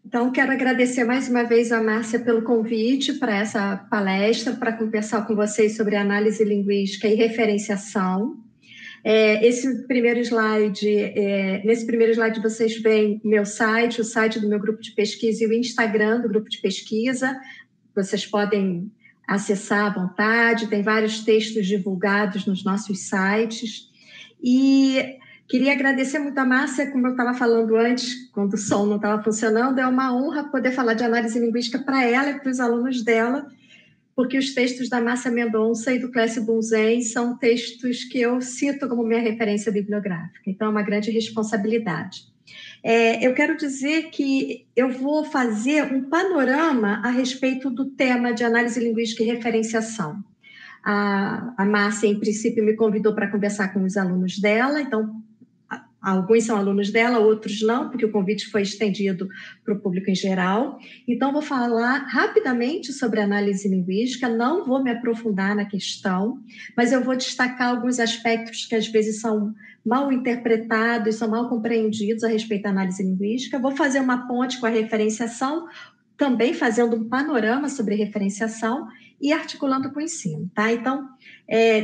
Então, quero agradecer mais uma vez a Márcia pelo convite para essa palestra, para conversar com vocês sobre análise linguística e referenciação. Nesse primeiro slide vocês veem meu site, o site do meu grupo de pesquisa e o Instagram do grupo de pesquisa. Vocês podem acessar à vontade, tem vários textos divulgados nos nossos sites. E queria agradecer muito a Márcia, como eu estava falando antes, quando o som não estava funcionando, é uma honra poder falar de análise linguística para ela e para os alunos dela, porque os textos da Márcia Mendonça e do Clécio Bunzen são textos que eu cito como minha referência bibliográfica, então é uma grande responsabilidade. Eu quero dizer que eu vou fazer um panorama a respeito do tema de análise linguística e referenciação. A Márcia, em princípio, me convidou para conversar com os alunos dela, então alguns são alunos dela, outros não, porque o convite foi estendido para o público em geral. Então, vou falar rapidamente sobre análise linguística, não vou me aprofundar na questão, mas eu vou destacar alguns aspectos que às vezes são mal interpretados, são mal compreendidos a respeito da análise linguística. Vou fazer uma ponte com a referenciação, também fazendo um panorama sobre referenciação e articulando com o ensino, tá? Então,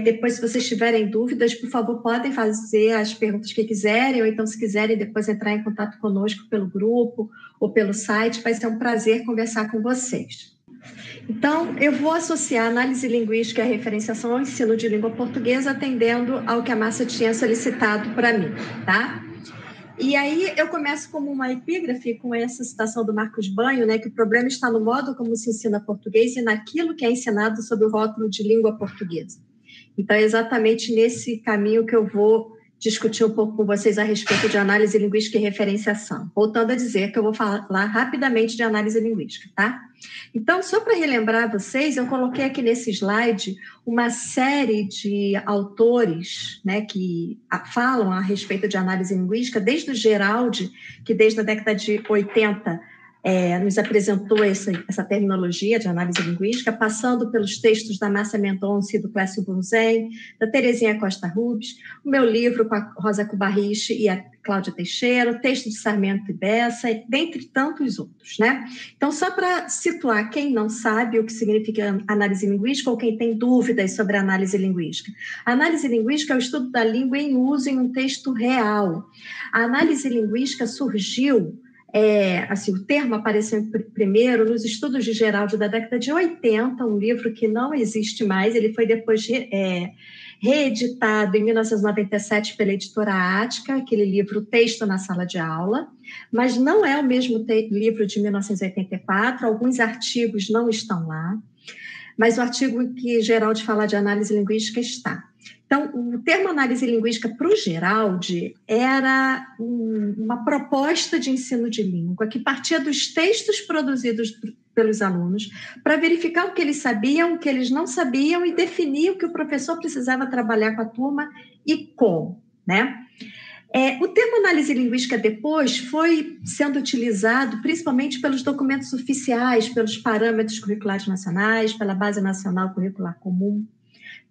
depois, se vocês tiverem dúvidas, por favor, podem fazer as perguntas que quiserem, ou então, se quiserem, depois entrar em contato conosco pelo grupo ou pelo site, vai ser um prazer conversar com vocês. Então, eu vou associar a análise linguística e a referenciação ao ensino de língua portuguesa, atendendo ao que a Márcia tinha solicitado para mim, tá? E aí eu começo como uma epígrafe com essa citação do Marcos Banho, né, que o problema está no modo como se ensina português e naquilo que é ensinado sob o rótulo de língua portuguesa. Então, é exatamente nesse caminho que eu vou discutir um pouco com vocês a respeito de análise linguística e referenciação. Voltando a dizer que eu vou falar rapidamente de análise linguística, tá? Então, só para relembrar vocês, eu coloquei aqui nesse slide uma série de autores, né, que falam a respeito de análise linguística, desde o Geraldi, que desde a década de 80 nos apresentou essa terminologia de análise linguística, passando pelos textos da Márcia Mendonça e do Clécio Bunzen, da Terezinha Costa Rubes, o meu livro com a Rosa Kubarich e a Cláudia Teixeira, o texto de Sarmento e Bessa, dentre tantos outros, né? Então, só para situar quem não sabe o que significa análise linguística ou quem tem dúvidas sobre a análise linguística. A análise linguística é o estudo da língua em uso em um texto real. A análise linguística surgiu o termo apareceu primeiro nos estudos de Geraldi da década de 80, um livro que não existe mais, ele foi depois reeditado em 1997 pela editora Ática, aquele livro Texto na Sala de Aula, mas não é o mesmo livro de 1984, alguns artigos não estão lá, mas o artigo em que Geraldi fala de análise linguística está. Então, o termo análise linguística para o Geraldi era uma proposta de ensino de língua que partia dos textos produzidos pelos alunos para verificar o que eles sabiam, o que eles não sabiam e definir o que o professor precisava trabalhar com a turma e como, né? O termo análise linguística depois foi sendo utilizado principalmente pelos documentos oficiais, pelos parâmetros curriculares nacionais, pela Base Nacional Curricular Comum,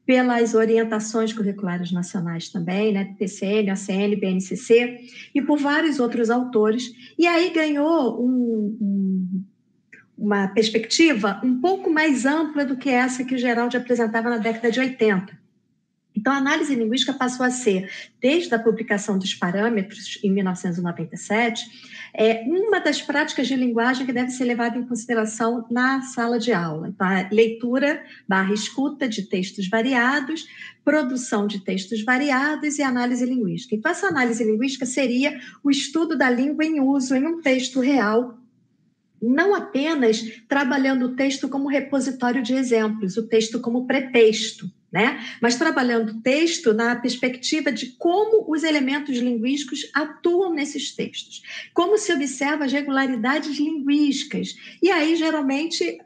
pelas orientações curriculares nacionais também, né, PCN, OCN, BNCC, e por vários outros autores, e aí ganhou uma perspectiva um pouco mais ampla do que essa que o Geraldi apresentava na década de 80. Então, a análise linguística passou a ser, desde a publicação dos parâmetros, em 1997, uma das práticas de linguagem que deve ser levada em consideração na sala de aula. Então, a leitura / escuta de textos variados, produção de textos variados e análise linguística. Então, essa análise linguística seria o estudo da língua em uso em um texto real, não apenas trabalhando o texto como repositório de exemplos, o texto como pretexto, né? Mas trabalhando o texto na perspectiva de como os elementos linguísticos atuam nesses textos, como se observa as regularidades linguísticas. E aí, geralmente,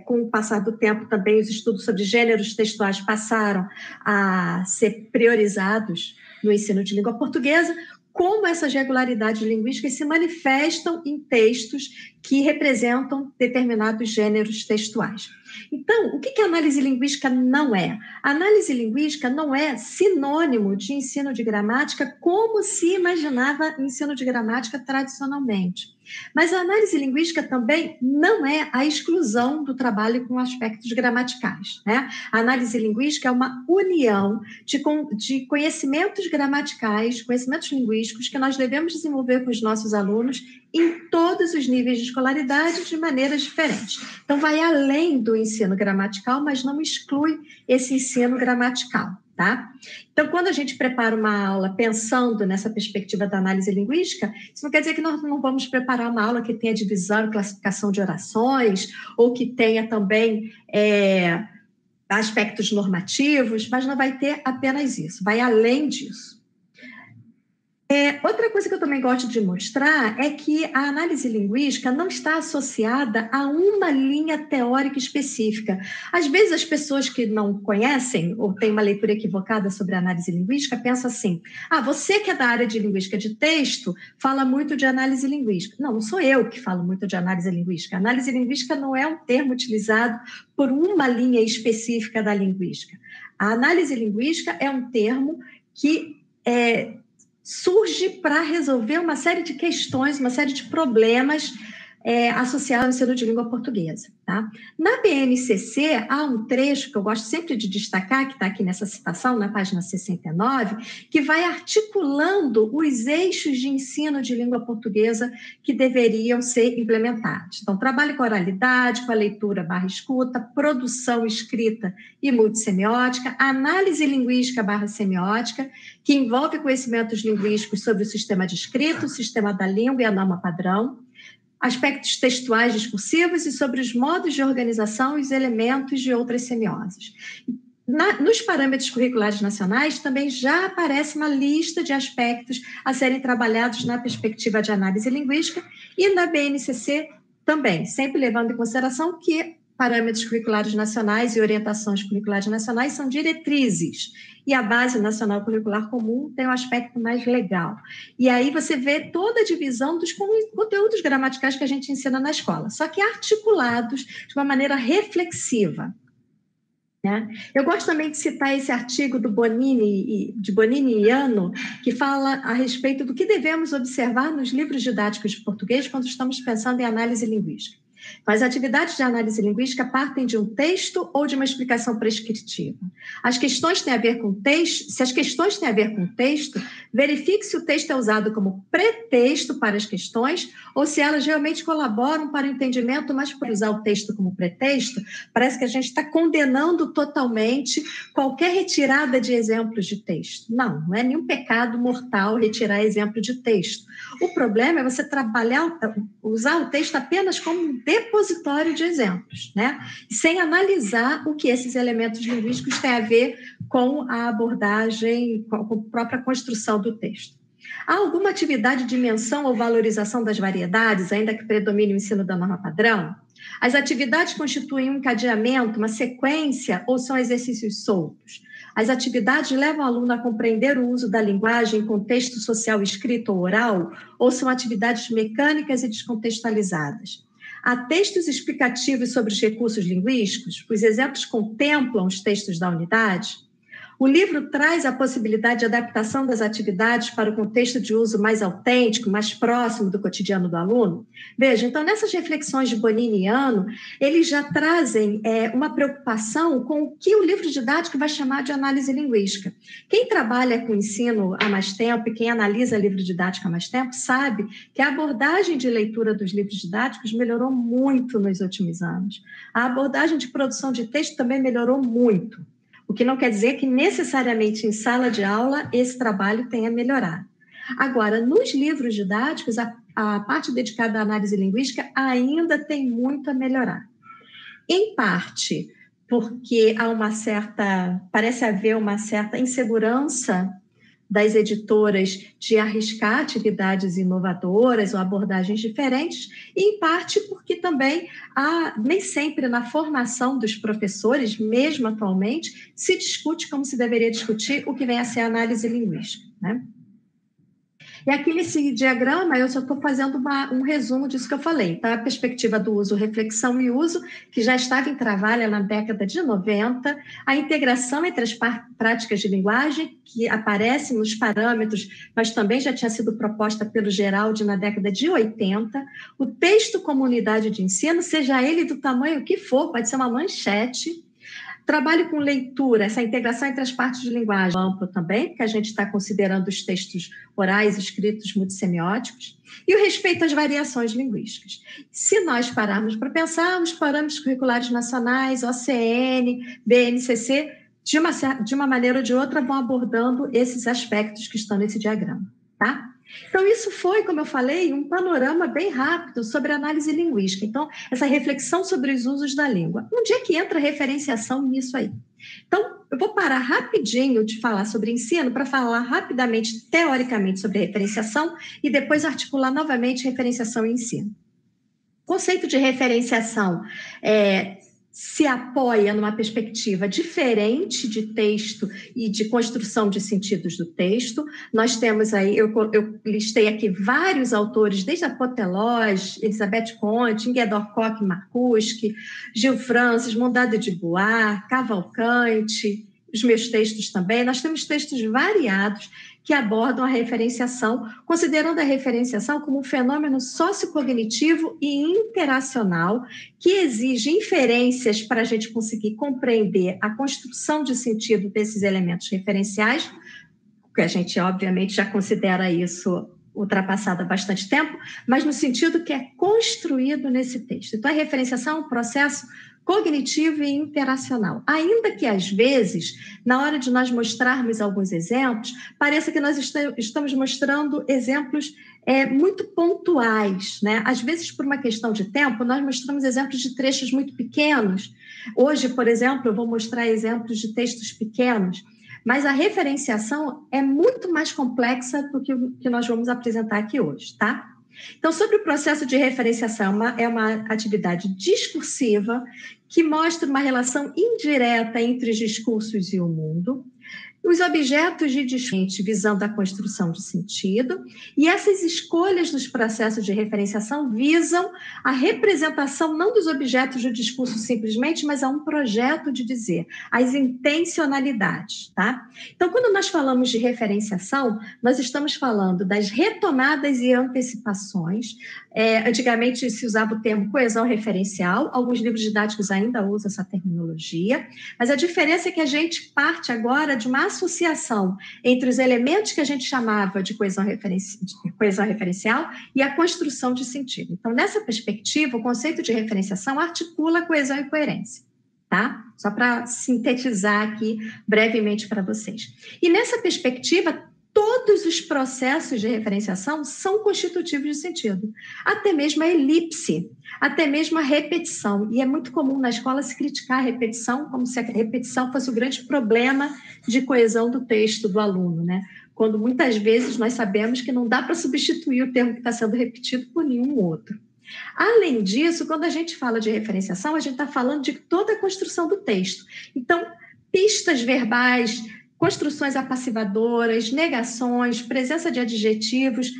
com o passar do tempo também, os estudos sobre gêneros textuais passaram a ser priorizados no ensino de língua portuguesa, como essas regularidades linguísticas se manifestam em textos que representam determinados gêneros textuais. Então, o que a análise linguística não é? A análise linguística não é sinônimo de ensino de gramática como se imaginava ensino de gramática tradicionalmente. Mas a análise linguística também não é a exclusão do trabalho com aspectos gramaticais, né? A análise linguística é uma união de conhecimentos gramaticais, conhecimentos linguísticos que nós devemos desenvolver com os nossos alunos em todos os níveis de escolaridade de maneiras diferentes. Então, vai além do ensino gramatical, mas não exclui esse ensino gramatical, tá? Então, quando a gente prepara uma aula pensando nessa perspectiva da análise linguística, isso não quer dizer que nós não vamos preparar uma aula que tenha divisão e classificação de orações, ou que tenha também aspectos normativos, mas não vai ter apenas isso, vai além disso. Outra coisa que eu também gosto de mostrar é que a análise linguística não está associada a uma linha teórica específica. Às vezes as pessoas que não conhecem ou têm uma leitura equivocada sobre a análise linguística pensam assim, você que é da área de linguística de texto fala muito de análise linguística. Não sou eu que falo muito de análise linguística. A análise linguística não é um termo utilizado por uma linha específica da linguística. A análise linguística é um termo que surge para resolver uma série de questões, uma série de problemas associados ao ensino de língua portuguesa. Tá? Na BNCC, há um trecho que eu gosto sempre de destacar, que está aqui nessa citação, na página 69, que vai articulando os eixos de ensino de língua portuguesa que deveriam ser implementados. Então, trabalho com a oralidade, com a leitura /escuta, produção escrita e multissemiótica, análise linguística /semiótica, que envolve conhecimentos linguísticos sobre o sistema de escrita, o sistema da língua e a norma padrão, aspectos textuais discursivos e sobre os modos de organização e os elementos de outras semioses. Nos parâmetros curriculares nacionais também já aparece uma lista de aspectos a serem trabalhados na perspectiva de análise linguística e na BNCC também, sempre levando em consideração que parâmetros curriculares nacionais e orientações curriculares nacionais são diretrizes, e a Base Nacional Curricular Comum tem um aspecto mais legal. E aí você vê toda a divisão dos conteúdos gramaticais que a gente ensina na escola, só que articulados de uma maneira reflexiva. Né? Eu gosto também de citar esse artigo de Bonini e Iano, que fala a respeito do que devemos observar nos livros didáticos de português quando estamos pensando em análise linguística. As atividades de análise linguística partem de um texto ou de uma explicação prescritiva. As questões têm a ver com texto. Se as questões têm a ver com texto, verifique se o texto é usado como pretexto para as questões ou se elas realmente colaboram para o entendimento, mas por usar o texto como pretexto, parece que a gente está condenando totalmente qualquer retirada de exemplos de texto. Não é nenhum pecado mortal retirar exemplo de texto. O problema é você usar o texto apenas como um depositório de exemplos, né? Sem analisar o que esses elementos linguísticos têm a ver com a abordagem, com a própria construção do texto. Há alguma atividade de menção ou valorização das variedades, ainda que predomine o ensino da norma padrão? As atividades constituem um encadeamento, uma sequência, ou são exercícios soltos? As atividades levam o aluno a compreender o uso da linguagem em contexto social escrito ou oral, ou são atividades mecânicas e descontextualizadas? Há textos explicativos sobre os recursos linguísticos? Os exemplos contemplam os textos da unidade? O livro traz a possibilidade de adaptação das atividades para o contexto de uso mais autêntico, mais próximo do cotidiano do aluno? Veja, então, nessas reflexões de Bonini e Iano, eles já trazem uma preocupação com o que o livro didático vai chamar de análise linguística. Quem trabalha com ensino há mais tempo e quem analisa livro didático há mais tempo sabe que a abordagem de leitura dos livros didáticos melhorou muito nos últimos anos. A abordagem de produção de texto também melhorou muito. O que não quer dizer que necessariamente em sala de aula esse trabalho tenha melhorado. Agora, nos livros didáticos, a parte dedicada à análise linguística ainda tem muito a melhorar. Em parte, porque parece haver uma certa insegurança das editoras de arriscar atividades inovadoras ou abordagens diferentes, e em parte porque também nem sempre na formação dos professores, mesmo atualmente, se discute como se deveria discutir o que vem a ser a análise linguística, né? E aqui nesse diagrama eu só estou fazendo um resumo disso que eu falei, tá? A perspectiva do uso, reflexão e uso, que já estava em trabalho na década de 90, a integração entre as práticas de linguagem, que aparecem nos parâmetros, mas também já tinha sido proposta pelo Geraldi na década de 80, o texto como unidade de ensino, seja ele do tamanho que for, pode ser uma manchete. Trabalho com leitura, essa integração entre as partes de linguagem ampla também, porque a gente está considerando os textos orais, escritos, multissemióticos, e o respeito às variações linguísticas. Se nós pararmos para pensar, os parâmetros curriculares nacionais, OCN, BNCC, de uma maneira ou de outra, vão abordando esses aspectos que estão nesse diagrama, tá? Então, isso foi, como eu falei, um panorama bem rápido sobre análise linguística. Então, essa reflexão sobre os usos da língua. Onde é que entra a referenciação nisso aí? Então, eu vou parar rapidinho de falar sobre ensino para falar rapidamente, teoricamente, sobre referenciação e depois articular novamente referenciação e ensino. O conceito de referenciação se apoia numa perspectiva diferente de texto e de construção de sentidos do texto. Nós temos aí, eu listei aqui vários autores, desde Apotelos, Elisabeth Conte, Ingeborg Koch Marcuski, Gil Francis, Mondado de Bois, Cavalcante, os meus textos também. Nós temos textos variados que abordam a referenciação, considerando a referenciação como um fenômeno sociocognitivo e interacional que exige inferências para a gente conseguir compreender a construção de sentido desses elementos referenciais, que a gente, obviamente, já considera isso ultrapassado há bastante tempo, mas no sentido que é construído nesse texto. Então, a referenciação é um processo cognitivo e interacional. Ainda que, às vezes, na hora de nós mostrarmos alguns exemplos, pareça que nós estamos mostrando exemplos muito pontuais, né? Às vezes, por uma questão de tempo, nós mostramos exemplos de trechos muito pequenos. Hoje, por exemplo, eu vou mostrar exemplos de textos pequenos, mas a referenciação é muito mais complexa do que o que nós vamos apresentar aqui hoje, tá? Então, sobre o processo de referenciação, é uma atividade discursiva que mostra uma relação indireta entre os discursos e o mundo, os objetos de discurso visando a construção de sentido, e essas escolhas nos processos de referenciação visam a representação não dos objetos do discurso simplesmente, mas a um projeto de dizer, as intencionalidades, tá? Então, quando nós falamos de referenciação, nós estamos falando das retomadas e antecipações. Antigamente se usava o termo coesão referencial, alguns livros didáticos ainda usam essa terminologia, mas a diferença é que a gente parte agora de uma associação entre os elementos que a gente chamava de coesão referencial e a construção de sentido. Então, nessa perspectiva, o conceito de referenciação articula coesão e coerência, tá? Só para sintetizar aqui brevemente para vocês. E nessa perspectiva, todos os processos de referenciação são constitutivos de sentido, até mesmo a elipse, até mesmo a repetição. E é muito comum na escola se criticar a repetição como se a repetição fosse o grande problema de coesão do texto do aluno, né? Quando muitas vezes nós sabemos que não dá para substituir o termo que está sendo repetido por nenhum outro. Além disso, quando a gente fala de referenciação, a gente está falando de toda a construção do texto. Então, pistas verbais, construções apassivadoras, negações, presença de adjetivos,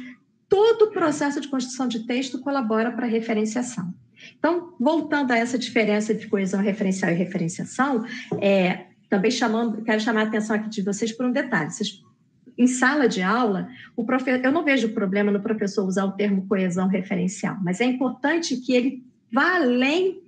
todo o processo de construção de texto colabora para a referenciação. Então, voltando a essa diferença de coesão referencial e referenciação, também quero chamar a atenção aqui de vocês por um detalhe. Em sala de aula, eu não vejo problema no professor usar o termo coesão referencial, mas é importante que ele vá além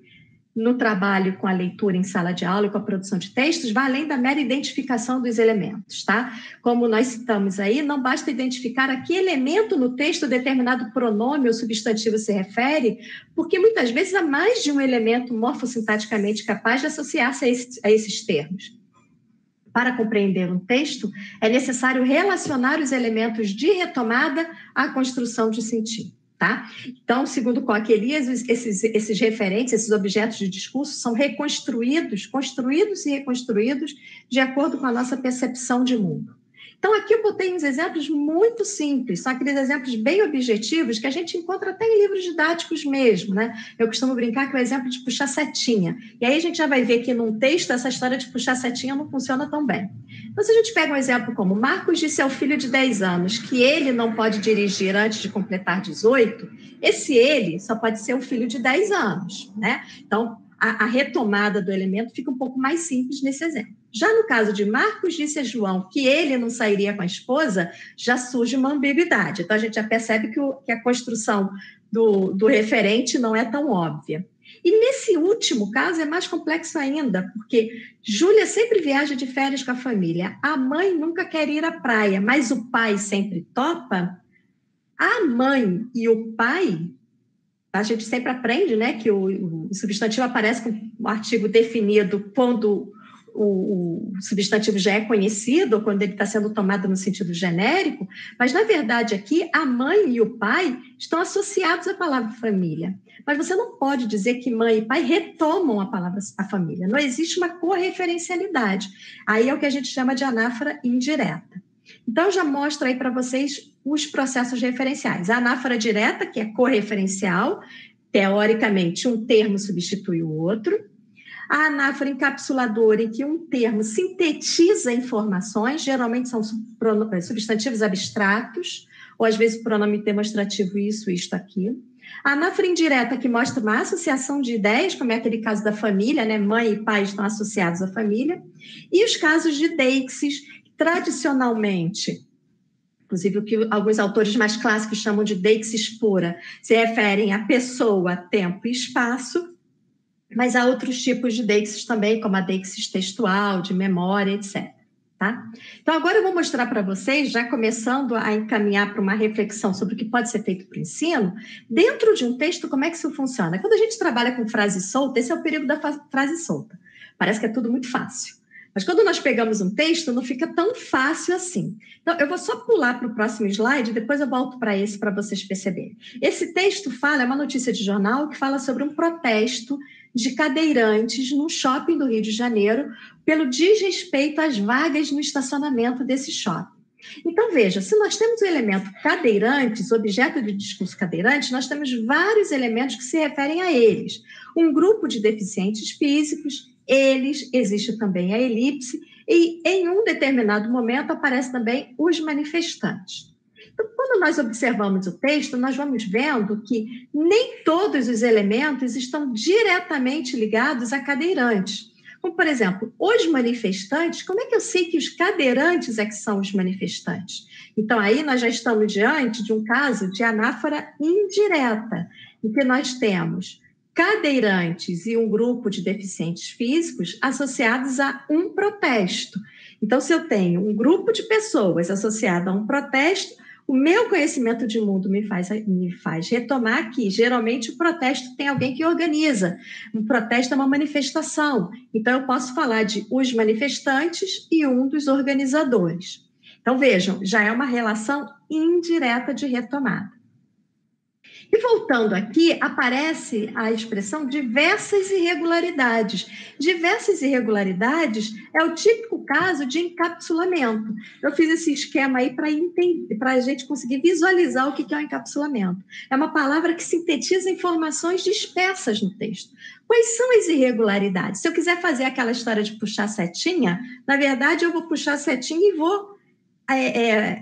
no trabalho com a leitura em sala de aula e com a produção de textos, vai além da mera identificação dos elementos, tá? Como nós citamos aí, não basta identificar a que elemento no texto determinado pronome ou substantivo se refere, porque muitas vezes há mais de um elemento morfossintaticamente capaz de associar-se a esses termos. Para compreender um texto, é necessário relacionar os elementos de retomada à construção de sentido. Tá? Então, segundo Koch e Elias, esses referentes, esses objetos de discurso são construídos e reconstruídos de acordo com a nossa percepção de mundo. Então, aqui eu botei uns exemplos muito simples, são aqueles exemplos bem objetivos que a gente encontra até em livros didáticos mesmo, né? Eu costumo brincar que é o exemplo de puxar setinha. E aí a gente já vai ver que num texto essa história de puxar setinha não funciona tão bem. Então, se a gente pega um exemplo como Marcos disse ao filho de 10 anos que ele não pode dirigir antes de completar 18, esse ele só pode ser o filho de 10 anos, né? Então, a retomada do elemento fica um pouco mais simples nesse exemplo. Já no caso de Marcos disse a João que ele não sairia com a esposa, já surge uma ambiguidade. Então, a gente já percebe que a construção do referente não é tão óbvia. E nesse último caso é mais complexo ainda, porque Júlia sempre viaja de férias com a família. A mãe nunca quer ir à praia, mas o pai sempre topa. A mãe e o pai... A gente sempre aprende, né, que o substantivo aparece com um artigo definido quando o substantivo já é conhecido, ou quando ele está sendo tomado no sentido genérico, mas, na verdade, aqui, a mãe e o pai estão associados à palavra família. Mas você não pode dizer que mãe e pai retomam a palavra a família. Não existe uma correferencialidade. Aí é o que a gente chama de anáfora indireta. Então, já mostro aí para vocês os processos referenciais. A anáfora direta, que é correferencial, teoricamente, um termo substitui o outro. A anáfora encapsuladora, em que um termo sintetiza informações, geralmente são substantivos abstratos, ou às vezes pronome demonstrativo isso, isto, aquilo. A anáfora indireta, que mostra uma associação de ideias, como é aquele caso da família, né? Mãe e pai estão associados à família. E os casos de deixes, tradicionalmente, inclusive o que alguns autores mais clássicos chamam de deixis pura, se referem a pessoa, tempo e espaço, mas há outros tipos de deixis também, como a deixis textual, de memória, etc. Tá? Então, agora eu vou mostrar para vocês, já começando a encaminhar para uma reflexão sobre o que pode ser feito para o ensino, dentro de um texto, como é que isso funciona? Quando a gente trabalha com frase solta, esse é o período da frase solta. Parece que é tudo muito fácil. Mas quando nós pegamos um texto, não fica tão fácil assim. Então, eu vou só pular para o próximo slide, depois eu volto para esse para vocês perceberem. Esse texto é uma notícia de jornal que fala sobre um protesto de cadeirantes num shopping do Rio de Janeiro pelo desrespeito às vagas no estacionamento desse shopping. Então, veja, se nós temos o elemento cadeirantes, objeto de discurso cadeirante, nós temos vários elementos que se referem a eles. Um grupo de deficientes físicos, eles, existe também a elipse, e em um determinado momento aparecem também os manifestantes. Então, quando nós observamos o texto, nós vamos vendo que nem todos os elementos estão diretamente ligados a cadeirantes. Como, por exemplo, os manifestantes, como é que eu sei que os cadeirantes é que são os manifestantes? Então, aí nós já estamos diante de um caso de anáfora indireta, em que nós temos cadeirantes e um grupo de deficientes físicos associados a um protesto. Então, se eu tenho um grupo de pessoas associado a um protesto, o meu conhecimento de mundo me faz retomar que, geralmente, o protesto tem alguém que organiza. Um protesto é uma manifestação. Então, eu posso falar de os manifestantes e um dos organizadores. Então, vejam, já é uma relação indireta de retomada. E voltando aqui, aparece a expressão diversas irregularidades. Diversas irregularidades é o típico caso de encapsulamento. Eu fiz esse esquema aí para a gente conseguir visualizar o que é o encapsulamento. É uma palavra que sintetiza informações dispersas no texto. Quais são as irregularidades? Se eu quiser fazer aquela história de puxar setinha, na verdade, eu vou puxar a setinha e vou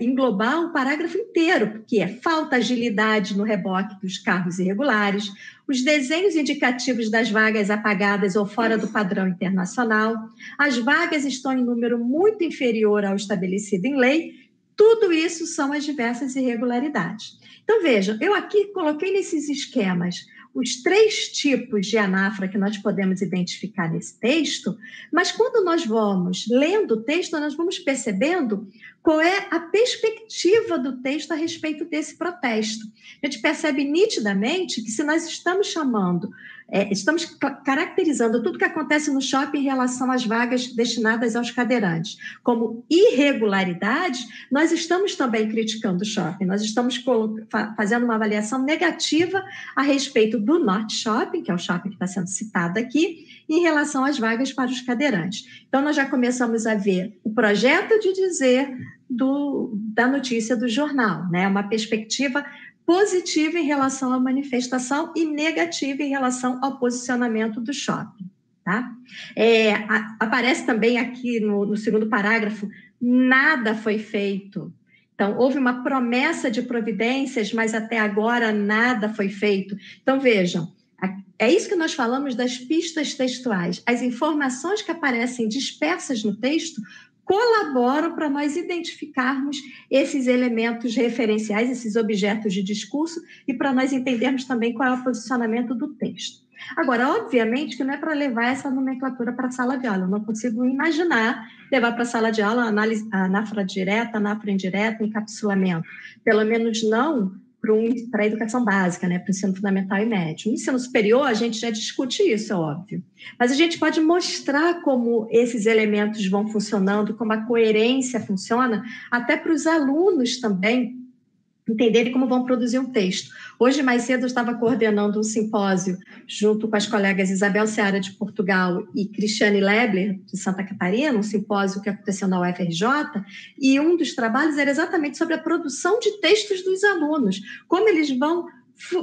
englobar um parágrafo inteiro, que é falta agilidade no reboque dos carros irregulares, os desenhos indicativos das vagas apagadas ou fora do padrão internacional, as vagas estão em número muito inferior ao estabelecido em lei, tudo isso são as diversas irregularidades. Então, vejam, eu aqui coloquei nesses esquemas os 3 tipos de anáfora que nós podemos identificar nesse texto, mas quando nós vamos lendo o texto, nós vamos percebendo qual é a perspectiva do texto a respeito desse protesto. A gente percebe nitidamente que se nós estamos chamando estamos caracterizando tudo que acontece no shopping em relação às vagas destinadas aos cadeirantes. Como irregularidades, nós estamos também criticando o shopping, nós estamos fazendo uma avaliação negativa a respeito do Norte Shopping, que é o shopping que está sendo citado aqui, em relação às vagas para os cadeirantes. Então, nós já começamos a ver o projeto de dizer da notícia do jornal, né? Uma perspectiva positiva em relação à manifestação e negativa em relação ao posicionamento do shopping. Tá? Aparece também aqui no segundo parágrafo, nada foi feito. Então, houve uma promessa de providências, mas até agora nada foi feito. Então, vejam, é isso que nós falamos das pistas textuais. As informações que aparecem dispersas no texto colaboram para nós identificarmos esses elementos referenciais, esses objetos de discurso, e para nós entendermos também qual é o posicionamento do texto. Agora, obviamente que não é para levar essa nomenclatura para a sala de aula, eu não consigo imaginar levar para a sala de aula a anáfora direta, anáfora indireta, encapsulamento, pelo menos não para a educação básica, né, para o ensino fundamental e médio. No ensino superior, a gente já discute isso, é óbvio. Mas a gente pode mostrar como esses elementos vão funcionando, como a coerência funciona, até para os alunos também entenderem como vão produzir um texto. Hoje, mais cedo, eu estava coordenando um simpósio junto com as colegas Isabel Seara, de Portugal, e Cristiane Lebler, de Santa Catarina, um simpósio que aconteceu na UFRJ, e um dos trabalhos era exatamente sobre a produção de textos dos alunos, como eles vão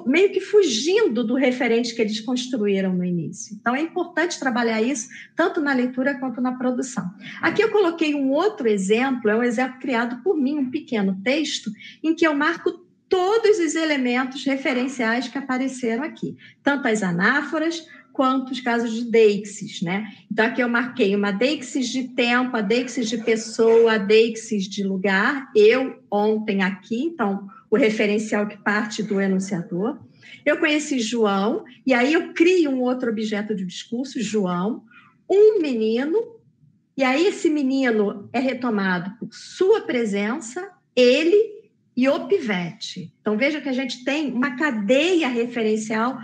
meio que fugindo do referente que eles construíram no início. Então, é importante trabalhar isso, tanto na leitura quanto na produção. Aqui eu coloquei um outro exemplo, é um exemplo criado por mim, um pequeno texto, em que eu marco todos os elementos referenciais que apareceram aqui, tanto as anáforas quanto os casos de deixis, né? Então, aqui eu marquei uma deixis de tempo, a deixis de pessoa, a deixis de lugar, eu, ontem, aqui, então, o referencial que parte do enunciador. Eu conheci João, e aí eu crio um outro objeto de discurso, João, um menino, e aí esse menino é retomado por sua presença, ele e o pivete. Então, veja que a gente tem uma cadeia referencial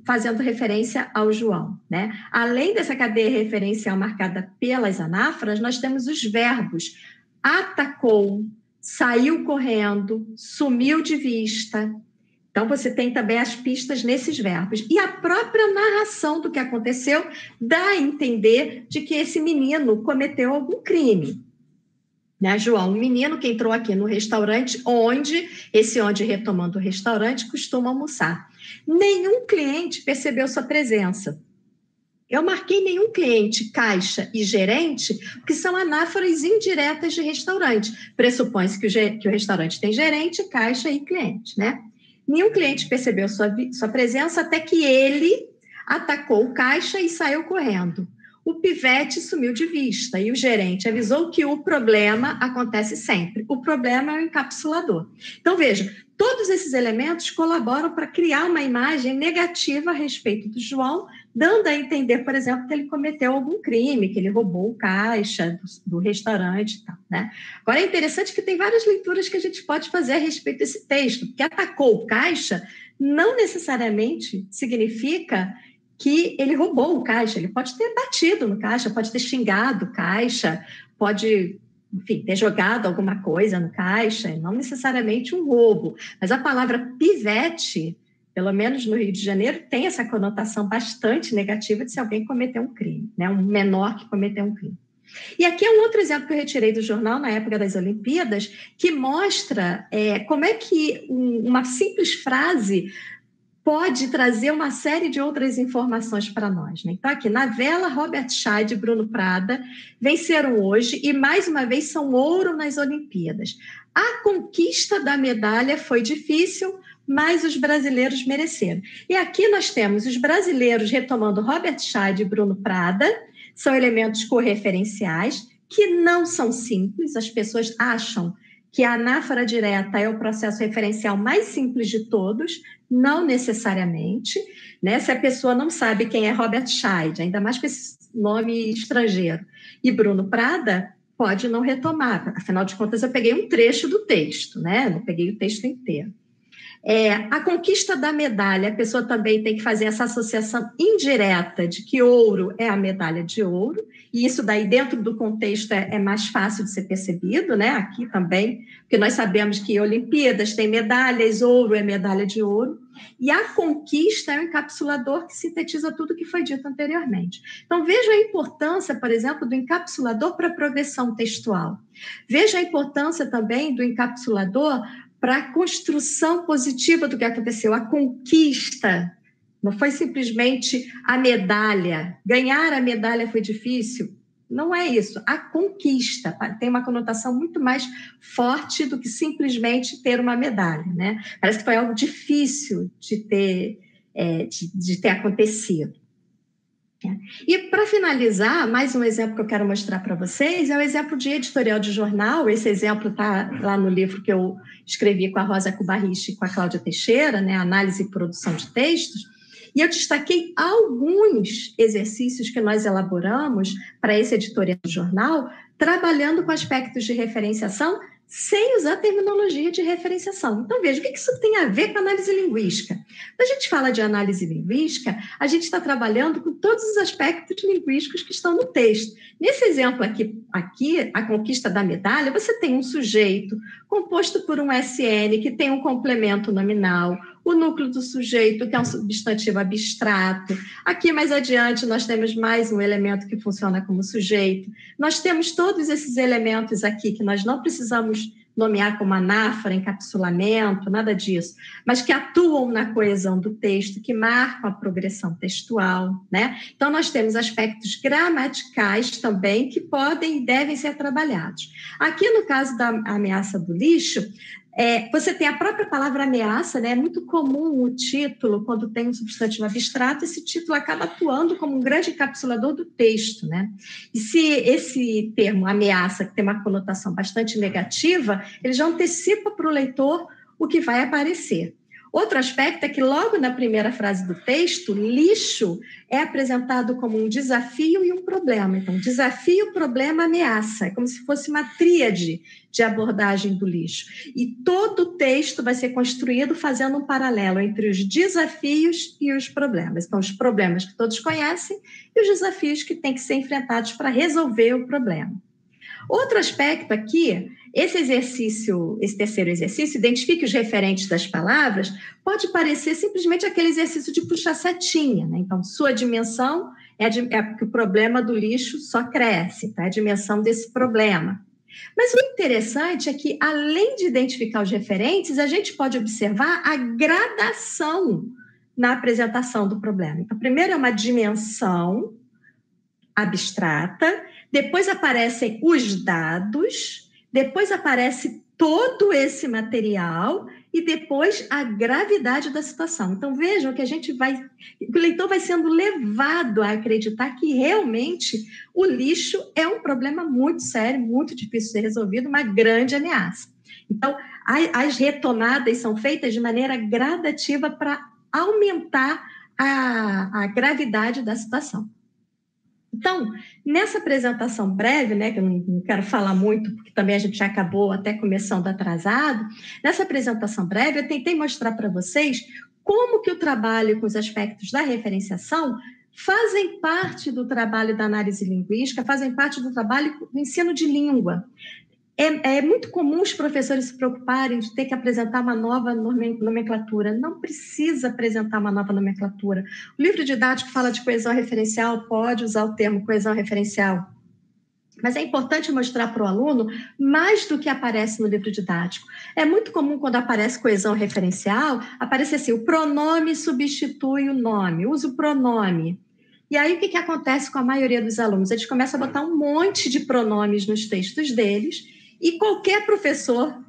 fazendo referência ao João, né? Além dessa cadeia referencial marcada pelas anáforas, nós temos os verbos atacou, saiu correndo, sumiu de vista. Então, você tem também as pistas nesses verbos. E a própria narração do que aconteceu dá a entender de que esse menino cometeu algum crime. Né, João? Um menino que entrou aqui no restaurante, onde retomando o restaurante, costuma almoçar. Nenhum cliente percebeu sua presença. Eu marquei nenhum cliente, caixa e gerente, que são anáforas indiretas de restaurante. Pressupõe-se que o restaurante tem gerente, caixa e cliente, né? Nenhum cliente percebeu sua presença até que ele atacou o caixa e saiu correndo. O pivete sumiu de vista e o gerente avisou que o problema acontece sempre. O problema é o encapsulador. Então, veja, todos esses elementos colaboram para criar uma imagem negativa a respeito do João, dando a entender, por exemplo, que ele cometeu algum crime, que ele roubou o caixa do restaurante e tal, né? Agora, é interessante que tem várias leituras que a gente pode fazer a respeito desse texto, porque atacou o caixa não necessariamente significa que ele roubou o caixa, ele pode ter batido no caixa, pode ter xingado o caixa, pode, enfim, ter jogado alguma coisa no caixa, não necessariamente um roubo. Mas a palavra pivete, pelo menos no Rio de Janeiro, tem essa conotação bastante negativa de se alguém cometeu um crime, né? Um menor que cometeu um crime. E aqui é um outro exemplo que eu retirei do jornal na época das Olimpíadas, que mostra como é que uma simples frase pode trazer uma série de outras informações para nós, né? Então, aqui, na vela, Robert Scheid e Bruno Prada venceram hoje e, mais uma vez, são ouro nas Olimpíadas. A conquista da medalha foi difícil, mas os brasileiros mereceram. E aqui nós temos os brasileiros retomando Robert Scheid e Bruno Prada, são elementos correferenciais que não são simples, as pessoas acham que a anáfora direta é o processo referencial mais simples de todos, não necessariamente, né? Se a pessoa não sabe quem é Robert Scheid, ainda mais com esse nome estrangeiro, e Bruno Prada, pode não retomar, afinal de contas eu peguei um trecho do texto, né? Não peguei o texto inteiro. A conquista da medalha, a pessoa também tem que fazer essa associação indireta de que ouro é a medalha de ouro, e isso daí dentro do contexto é mais fácil de ser percebido, né? Aqui também, porque nós sabemos que Olimpíadas tem medalhas, ouro é medalha de ouro, e a conquista é um encapsulador que sintetiza tudo que foi dito anteriormente. Então, veja a importância, por exemplo, do encapsulador para a progressão textual. Veja a importância também do encapsulador para a construção positiva do que aconteceu, a conquista. Não foi simplesmente a medalha. Ganhar a medalha foi difícil. Não é isso. A conquista tem uma conotação muito mais forte do que simplesmente ter uma medalha, né? Parece que foi algo difícil de ter acontecido. E, para finalizar, mais um exemplo que eu quero mostrar para vocês é o exemplo de editorial de jornal. Esse exemplo está lá no livro que eu escrevi com a Rosa Kubarich e com a Cláudia Teixeira, né? Análise e produção de textos. E eu destaquei alguns exercícios que nós elaboramos para esse editorial de jornal, trabalhando com aspectos de referenciação sem usar terminologia de referenciação. Então, veja, o que isso tem a ver com análise linguística? Quando a gente fala de análise linguística, a gente está trabalhando com todos os aspectos linguísticos que estão no texto. Nesse exemplo aqui, a conquista da medalha, você tem um sujeito composto por um SN que tem um complemento nominal, o núcleo do sujeito, que é um substantivo abstrato. Aqui, mais adiante, nós temos mais um elemento que funciona como sujeito. Nós temos todos esses elementos aqui que nós não precisamos nomear como anáfora, encapsulamento, nada disso, mas que atuam na coesão do texto, que marcam a progressão textual, né? Então, nós temos aspectos gramaticais também que podem e devem ser trabalhados. Aqui, no caso da ameaça do lixo, você tem a própria palavra ameaça, né? É muito comum o título, quando tem um substantivo abstrato, esse título acaba atuando como um grande encapsulador do texto, né? E se esse termo ameaça, que tem uma conotação bastante negativa, ele já antecipa para o leitor o que vai aparecer. Outro aspecto é que logo na primeira frase do texto, lixo é apresentado como um desafio e um problema. Então, desafio, problema, ameaça. É como se fosse uma tríade de abordagem do lixo. E todo o texto vai ser construído fazendo um paralelo entre os desafios e os problemas. Então, os problemas que todos conhecem e os desafios que têm que ser enfrentados para resolver o problema. Outro aspecto aqui, esse terceiro exercício, identifique os referentes das palavras, pode parecer simplesmente aquele exercício de puxar setinha, né? Então, sua dimensão é porque o problema do lixo só cresce, tá? A dimensão desse problema. Mas o interessante é que, além de identificar os referentes, a gente pode observar a gradação na apresentação do problema. Então, primeiro é uma dimensão abstrata, depois aparecem os dados, depois aparece todo esse material e depois a gravidade da situação. Então, vejam que o leitor vai sendo levado a acreditar que realmente o lixo é um problema muito sério, muito difícil de ser resolvido, uma grande ameaça. Então, as retomadas são feitas de maneira gradativa para aumentar a gravidade da situação. Então, nessa apresentação breve, né, que eu não quero falar muito, porque também a gente já acabou até começando atrasado, nessa apresentação breve eu tentei mostrar para vocês como que o trabalho com os aspectos da referenciação fazem parte do trabalho da análise linguística, fazem parte do trabalho do ensino de língua. É muito comum os professores se preocuparem de ter que apresentar uma nova nomenclatura. Não precisa apresentar uma nova nomenclatura. O livro didático fala de coesão referencial, pode usar o termo coesão referencial. Mas é importante mostrar para o aluno mais do que aparece no livro didático. É muito comum, quando aparece coesão referencial, aparece assim, o pronome substitui o nome, usa o pronome. E aí, o que acontece com a maioria dos alunos? Eles começam a botar um monte de pronomes nos textos deles, e qualquer professor,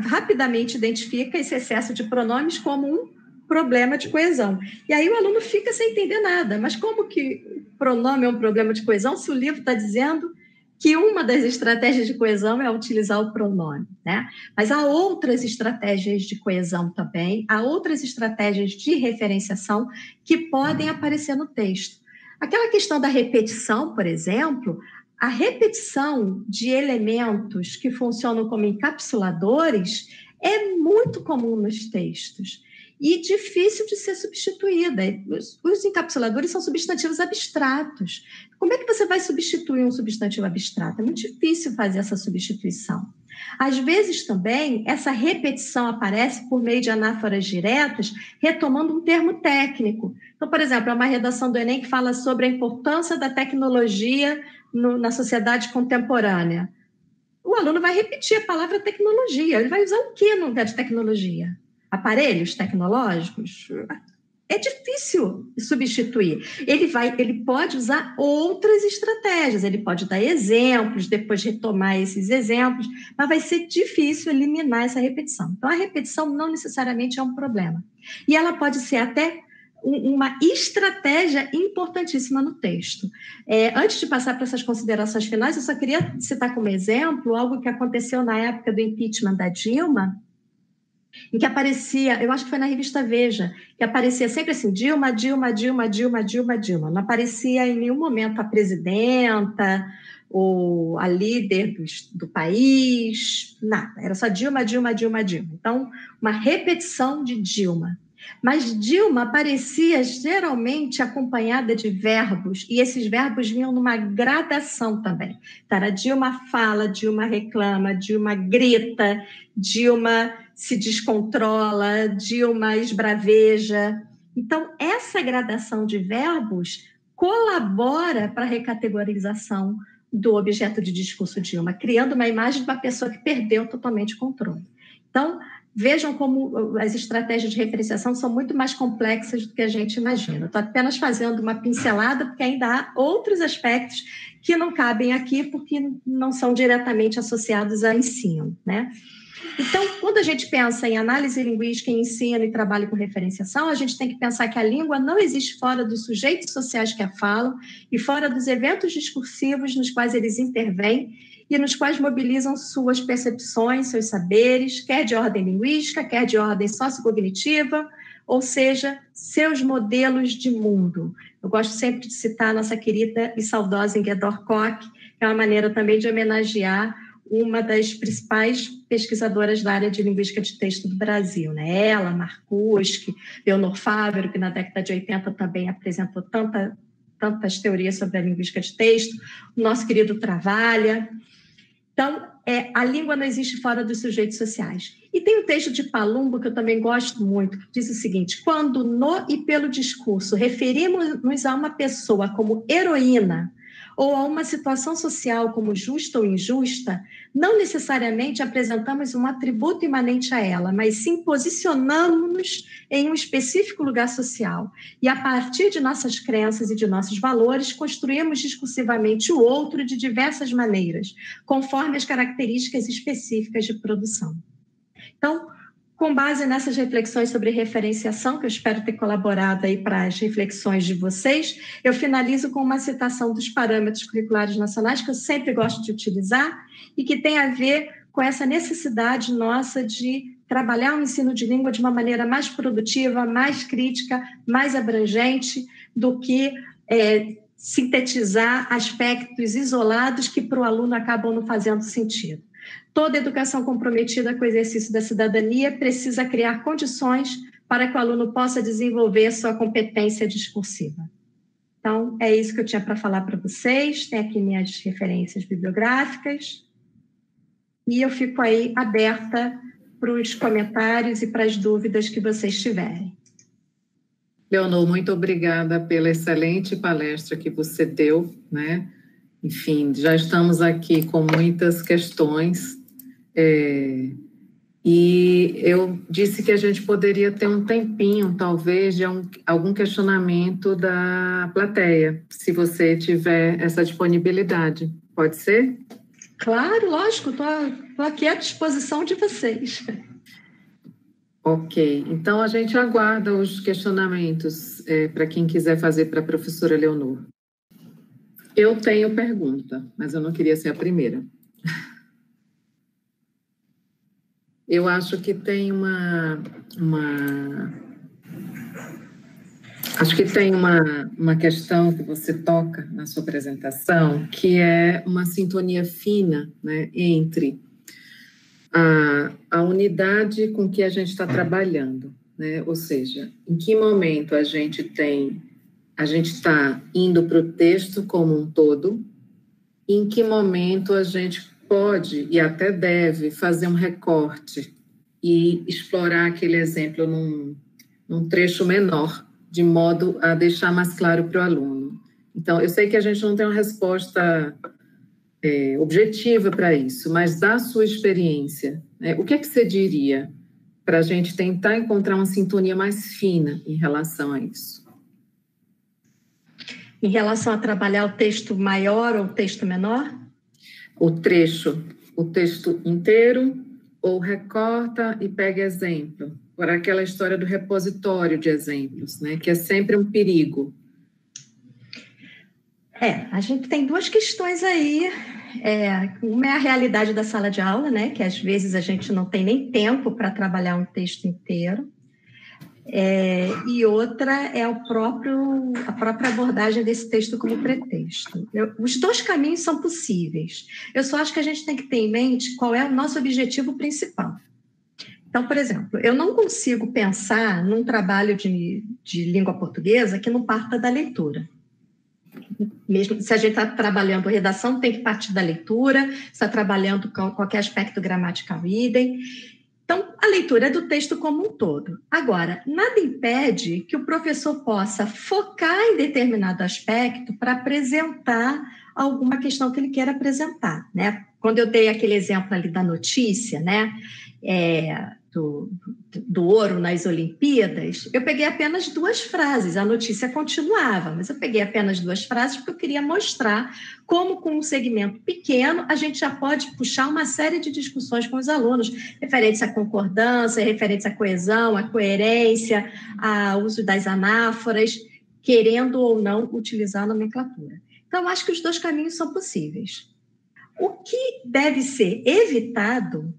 rapidamente identifica esse excesso de pronomes como um problema de coesão. E aí o aluno fica sem entender nada. Mas como que o pronome é um problema de coesão se o livro está dizendo que uma das estratégias de coesão é utilizar o pronome, né? Mas há outras estratégias de coesão também, há outras estratégias de referenciação que podem aparecer no texto. Aquela questão da repetição, por exemplo, a repetição de elementos que funcionam como encapsuladores é muito comum nos textos e difícil de ser substituída. Os encapsuladores são substantivos abstratos. Como é que você vai substituir um substantivo abstrato? É muito difícil fazer essa substituição. Às vezes, também, essa repetição aparece por meio de anáforas diretas, retomando um termo técnico. Então, por exemplo, é uma redação do Enem que fala sobre a importância da tecnologia na sociedade contemporânea. O aluno vai repetir a palavra tecnologia. Ele vai usar o que no lugar de tecnologia? Aparelhos tecnológicos? É difícil substituir. Ele pode usar outras estratégias, ele pode dar exemplos, depois retomar esses exemplos, mas vai ser difícil eliminar essa repetição. Então, a repetição não necessariamente é um problema. E ela pode ser até uma estratégia importantíssima no texto. Antes de passar para essas considerações finais, eu só queria citar como exemplo algo que aconteceu na época do impeachment da Dilma, em que aparecia, eu acho que foi na revista Veja, que aparecia sempre assim, Dilma, Dilma, Dilma, Dilma, Dilma, Dilma. Não aparecia em nenhum momento a presidenta ou a líder do país, nada. Era só Dilma, Dilma, Dilma, Dilma. Então, uma repetição de Dilma. Mas Dilma aparecia geralmente acompanhada de verbos, e esses verbos vinham numa gradação também. Então, era Dilma fala, Dilma reclama, Dilma grita, Dilma se descontrola, Dilma esbraveja. Então, essa gradação de verbos colabora para a recategorização do objeto de discurso Dilma, criando uma imagem de uma pessoa que perdeu totalmente o controle. Então, vejam como as estratégias de referenciação são muito mais complexas do que a gente imagina. Estou apenas fazendo uma pincelada, porque ainda há outros aspectos que não cabem aqui, porque não são diretamente associados ao ensino, né? Então, quando a gente pensa em análise linguística, em ensino e trabalho com referenciação, a gente tem que pensar que a língua não existe fora dos sujeitos sociais que a falam e fora dos eventos discursivos nos quais eles intervêm e nos quais mobilizam suas percepções, seus saberes, quer de ordem linguística, quer de ordem sociocognitiva, ou seja, seus modelos de mundo. Eu gosto sempre de citar a nossa querida e saudosa Ingeborg Koch, que é uma maneira também de homenagear uma das principais pesquisadoras da área de linguística de texto do Brasil, né? Ela, Marcuski, Leonor Fávero, que na década de 80 também apresentou tantas teorias sobre a linguística de texto, o nosso querido Travalha. Então, a língua não existe fora dos sujeitos sociais. E tem um texto de Palumbo que eu também gosto muito, que diz o seguinte: quando no e pelo discurso referimos-nos a uma pessoa como heroína, ou a uma situação social como justa ou injusta, não necessariamente apresentamos um atributo imanente a ela, mas sim posicionamos-nos em um específico lugar social. E a partir de nossas crenças e de nossos valores, construímos discursivamente o outro de diversas maneiras, conforme as características específicas de produção. Então, com base nessas reflexões sobre referenciação, que eu espero ter colaborado aí para as reflexões de vocês, eu finalizo com uma citação dos parâmetros curriculares nacionais, que eu sempre gosto de utilizar, e que tem a ver com essa necessidade nossa de trabalhar o ensino de língua de uma maneira mais produtiva, mais crítica, mais abrangente, do que sintetizar aspectos isolados que para o aluno acabam não fazendo sentido. Toda educação comprometida com o exercício da cidadania precisa criar condições para que o aluno possa desenvolver sua competência discursiva. Então, é isso que eu tinha para falar para vocês. Tem aqui minhas referências bibliográficas. E eu fico aí aberta para os comentários e para as dúvidas que vocês tiverem. Leonor, muito obrigada pela excelente palestra que você deu, né? Enfim, já estamos aqui com muitas questões e eu disse que a gente poderia ter um tempinho, talvez, de algum questionamento da plateia, se você tiver essa disponibilidade. Pode ser? Claro, lógico, estou aqui à disposição de vocês. Ok, então a gente aguarda os questionamentos para quem quiser fazer para a professora Leonor. Eu tenho pergunta, mas eu não queria ser a primeira. Eu acho que tem acho que tem uma questão que você toca na sua apresentação, que é uma sintonia fina, né, entre a unidade com que a gente está trabalhando, né? Ou seja, em que momento a gente está indo para o texto como um todo, em que momento a gente pode e até deve fazer um recorte e explorar aquele exemplo num trecho menor, de modo a deixar mais claro para o aluno. Então, eu sei que a gente não tem uma resposta objetiva para isso, mas da sua experiência, né, o que é que você diria para a gente tentar encontrar uma sintonia mais fina em relação a isso? Em relação a trabalhar o texto maior ou o texto menor? O texto inteiro, ou recorta e pega exemplo, por aquela história do repositório de exemplos, né, que é sempre um perigo. A gente tem duas questões aí. Uma é a realidade da sala de aula, né, que às vezes a gente não tem nem tempo para trabalhar um texto inteiro. E outra é a própria abordagem desse texto como pretexto. Os dois caminhos são possíveis. Eu só acho que a gente tem que ter em mente qual é o nosso objetivo principal. Então, por exemplo, eu não consigo pensar num trabalho de língua portuguesa que não parta da leitura. Mesmo se a gente está trabalhando redação, tem que partir da leitura, se está trabalhando com qualquer aspecto gramatical, idem. Então, a leitura é do texto como um todo. Agora, nada impede que o professor possa focar em determinado aspecto para apresentar alguma questão que ele queira apresentar, né? Quando eu dei aquele exemplo ali da notícia, né? Do ouro nas Olimpíadas, eu peguei apenas 2 frases, a notícia continuava, mas eu peguei apenas 2 frases porque eu queria mostrar como, com um segmento pequeno, a gente já pode puxar uma série de discussões com os alunos, referentes à concordância, referentes à coesão, à coerência, ao uso das anáforas, querendo ou não utilizar a nomenclatura. Então, acho que os 2 caminhos são possíveis. O que deve ser evitado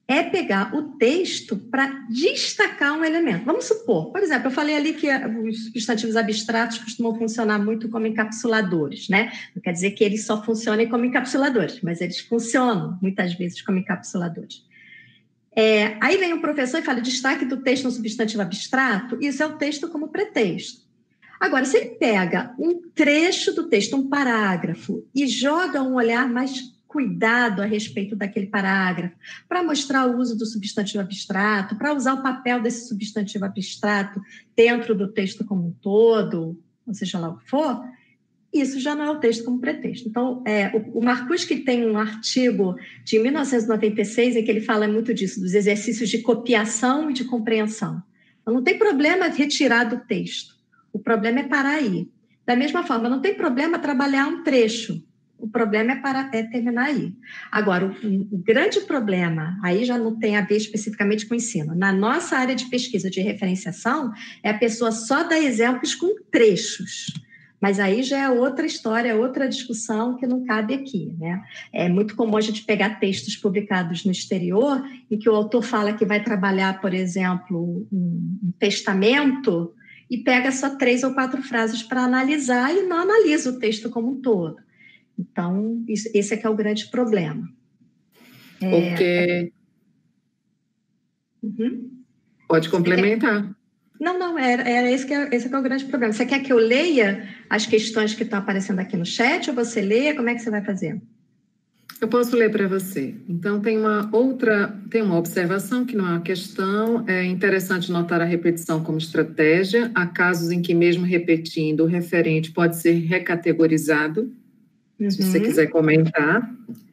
é pegar o texto para destacar um elemento. Vamos supor, por exemplo, eu falei ali que os substantivos abstratos costumam funcionar muito como encapsuladores, né? Não quer dizer que eles só funcionem como encapsuladores, mas eles funcionam muitas vezes como encapsuladores. Aí vem um professor e fala destaque do texto no substantivo abstrato, isso é o texto como pretexto. Agora, se ele pega um trecho do texto, um parágrafo, e joga um olhar mais cuidado a respeito daquele parágrafo, para mostrar o uso do substantivo abstrato, para usar o papel desse substantivo abstrato dentro do texto como um todo, ou seja lá o que for, isso já não é o texto como pretexto. Então, o Marcuse tem um artigo de 1996 em que ele fala muito disso, dos exercícios de copiação e de compreensão. Então, não tem problema retirar do texto, o problema é parar aí. Da mesma forma, não tem problema trabalhar um trecho, o problema é terminar aí. Agora, o grande problema, aí já não tem a ver especificamente com o ensino. Na nossa área de pesquisa de referenciação, é a pessoa só dar exemplos com trechos. Mas aí já é outra história, outra discussão que não cabe aqui, né? É muito comum a gente pegar textos publicados no exterior, em que o autor fala que vai trabalhar, por exemplo, um testamento, e pega só 3 ou 4 frases para analisar e não analisa o texto como um todo. Então, esse é que é o grande problema. Porque... Pode complementar. Não, esse que é o grande problema. Você quer que eu leia as questões que estão aparecendo aqui no chat, ou você leia? Como é que você vai fazer? Eu posso ler para você. Então, tem uma observação que não é uma questão. É interessante notar a repetição como estratégia. Há casos em que, mesmo repetindo, o referente pode ser recategorizado. Se você quiser comentar.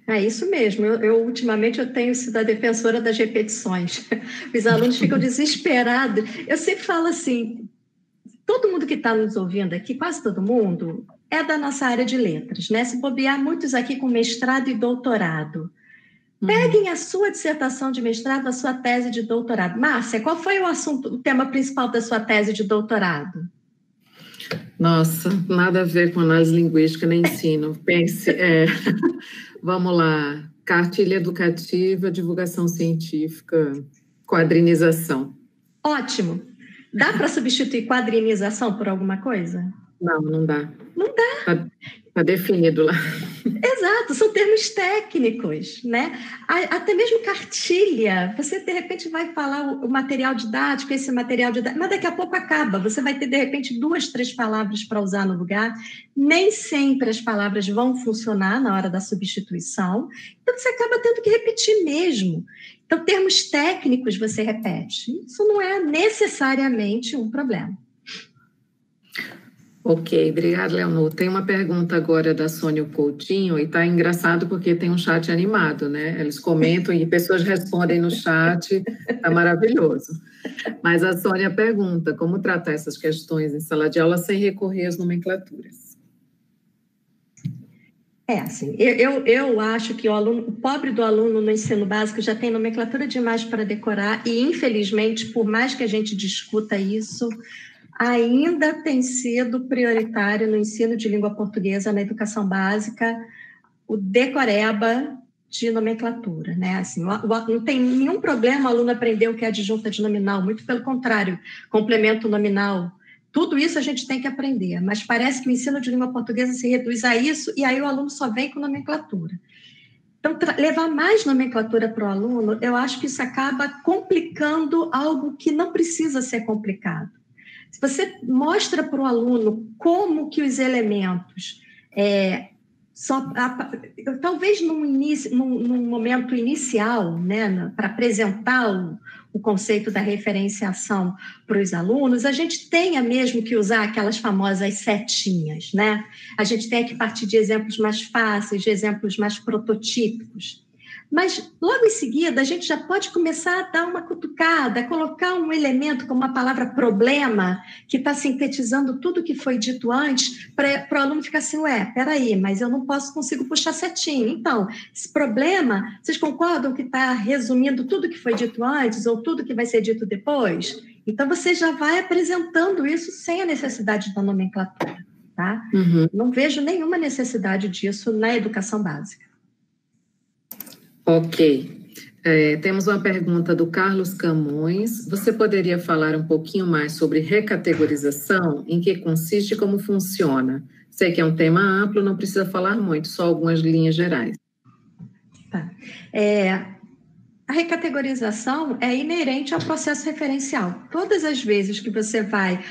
É isso mesmo. Ultimamente, eu tenho sido a defensora das repetições. Os alunos ficam desesperados. Eu sempre falo assim, todo mundo que está nos ouvindo aqui, quase todo mundo, é da nossa área de letras, né? Se bobear, muitos aqui com mestrado e doutorado. Peguem a sua dissertação de mestrado, a sua tese de doutorado. Márcia, qual foi o tema principal da sua tese de doutorado? Nossa, nada a ver com análise linguística nem ensino. Pense, vamos lá, cartilha educativa, divulgação científica, quadrinização. Ótimo. Dá para substituir quadrinização por alguma coisa? Não dá. Não dá. Está definido lá. Exato, são termos técnicos, né? Até mesmo cartilha, você de repente vai falar o material didático, esse material didático, mas daqui a pouco acaba, você vai ter de repente 2, 3 palavras para usar no lugar, nem sempre as palavras vão funcionar na hora da substituição, então você acaba tendo que repetir mesmo. Então, termos técnicos você repete, isso não é necessariamente um problema. Ok, obrigada, Leonor. Tem uma pergunta agora da Sônia Coutinho, e está engraçado porque tem um chat animado, né? Eles comentam e pessoas respondem no chat, está maravilhoso. Mas a Sônia pergunta, como tratar essas questões em sala de aula sem recorrer às nomenclaturas? Assim, eu acho que o pobre do aluno no ensino básico já tem nomenclatura demais para decorar e, infelizmente, por mais que a gente discuta isso, ainda tem sido prioritário no ensino de língua portuguesa, na educação básica, o decoreba de nomenclatura, né? Assim, não tem nenhum problema o aluno aprender o que é adjunta de nominal, muito pelo contrário, complemento nominal, tudo isso a gente tem que aprender, mas parece que o ensino de língua portuguesa se reduz a isso e aí o aluno só vem com nomenclatura. Então, levar mais nomenclatura para o aluno, eu acho que isso acaba complicando algo que não precisa ser complicado. Se você mostra para o aluno como que os elementos, talvez num momento inicial, né, para apresentar o conceito da referenciação para os alunos, a gente tenha mesmo que usar aquelas famosas setinhas, né? A gente tem que partir de exemplos mais fáceis, de exemplos mais prototípicos. Mas, logo em seguida, a gente já pode começar a dar uma cutucada, colocar um elemento como a palavra problema, que está sintetizando tudo que foi dito antes, para o aluno ficar assim, peraí, mas eu não consigo puxar setinha. Então, esse problema, vocês concordam que está resumindo tudo que foi dito antes ou tudo que vai ser dito depois? Então, você já vai apresentando isso sem a necessidade da nomenclatura, tá? Uhum. Não vejo nenhuma necessidade disso na educação básica. Ok. Temos uma pergunta do Carlos Camões. Você poderia falar um pouquinho mais sobre recategorização? Em que consiste e como funciona? Sei que é um tema amplo, não precisa falar muito, só algumas linhas gerais. Tá. A recategorização é inerente ao processo referencial. Todas as vezes que você vai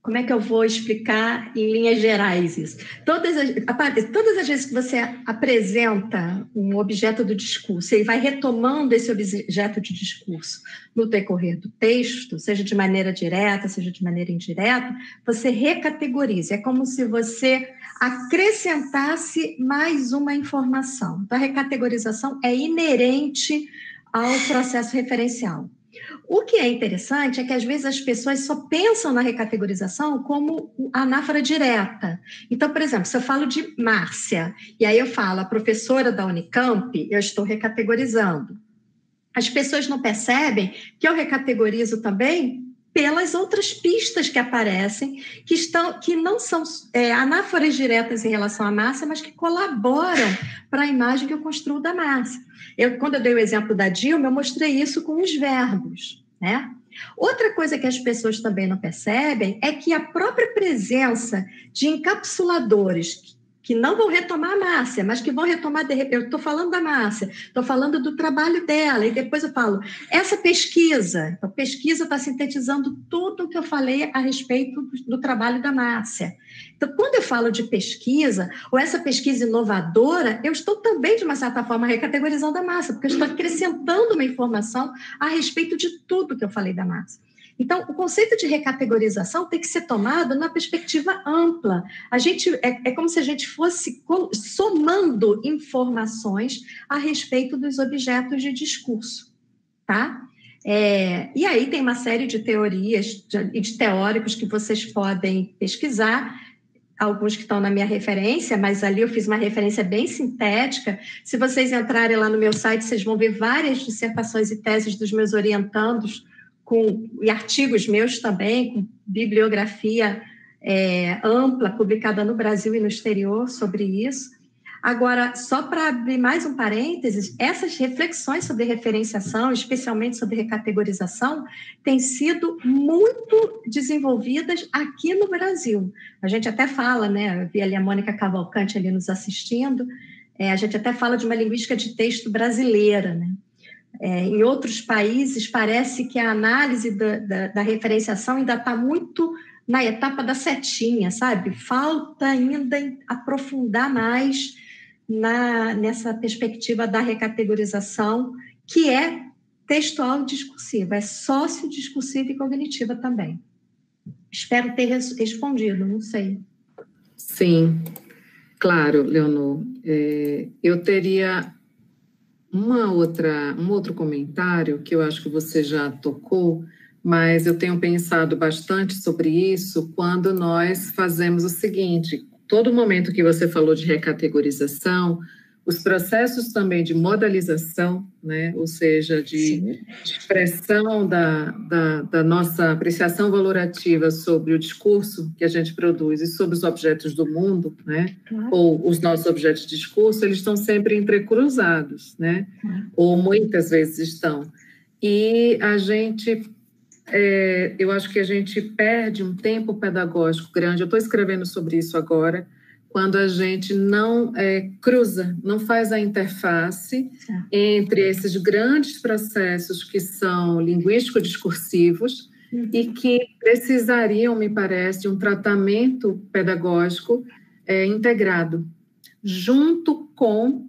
como é que eu vou explicar em linhas gerais isso? Todas as vezes que você apresenta um objeto do discurso, ele vai retomando esse objeto de discurso no decorrer do texto, seja de maneira direta, seja de maneira indireta, você recategoriza. É como se você acrescentasse mais uma informação. Então, a recategorização é inerente ao processo referencial. O que é interessante é que, às vezes, as pessoas só pensam na recategorização como anáfora direta. Então, por exemplo, se eu falo de Márcia, e aí eu falo a professora da Unicamp, eu estou recategorizando. As pessoas não percebem que eu recategorizo também pelas outras pistas que aparecem, que não são anáforas diretas em relação à Márcia, mas que colaboram para a imagem que eu construo da Márcia. Quando eu dei o exemplo da Dilma, eu mostrei isso com os verbos, né? Outra coisa que as pessoas também não percebem é que a própria presença de encapsuladores que não vão retomar a Márcia, mas que vão retomar, eu estou falando da Márcia, estou falando do trabalho dela, e depois eu falo, essa pesquisa, a pesquisa está sintetizando tudo o que eu falei a respeito do trabalho da Márcia. Então, quando eu falo de pesquisa, ou essa pesquisa inovadora, eu estou também, de uma certa forma, recategorizando a Márcia, porque eu estou acrescentando uma informação a respeito de tudo que eu falei da Márcia. Então, o conceito de recategorização tem que ser tomado na perspectiva ampla. É como se a gente fosse somando informações a respeito dos objetos de discurso, tá? E aí tem uma série de teorias e de teóricos que vocês podem pesquisar, alguns que estão na minha referência, mas ali eu fiz uma referência bem sintética. Se vocês entrarem lá no meu site, vocês vão ver várias dissertações e teses dos meus orientandos, e artigos meus também, com bibliografia ampla, publicada no Brasil e no exterior sobre isso. Agora, só para abrir mais um parênteses, essas reflexões sobre referenciação, especialmente sobre recategorização, têm sido muito desenvolvidas aqui no Brasil. A gente até fala, né? Eu vi ali a Mônica Cavalcante ali nos assistindo, a gente até fala de uma linguística de texto brasileira, né? Em outros países, parece que a análise da referenciação ainda está muito na etapa da setinha, sabe? Falta ainda aprofundar mais nessa perspectiva da recategorização, que é textual e discursiva, é sociodiscursiva e cognitiva também. Espero ter respondido, não sei. Sim, claro, Leonor. Eu teria um outro comentário que eu acho que você já tocou, mas eu tenho pensado bastante sobre isso quando nós fazemos o seguinte: todo momento que você falou de recategorização, os processos também de modalização, né? Ou seja, de expressão da nossa apreciação valorativa sobre o discurso que a gente produz e sobre os objetos do mundo, né? Ou os nossos objetos de discurso, eles estão sempre entrecruzados, né? Ou muitas vezes estão. E a gente... eu acho que a gente perde um tempo pedagógico grande. Eu estou escrevendo sobre isso agora, quando a gente não cruza, não faz a interface entre esses grandes processos que são linguístico-discursivos e que precisariam, me parece, de um tratamento pedagógico integrado, junto com...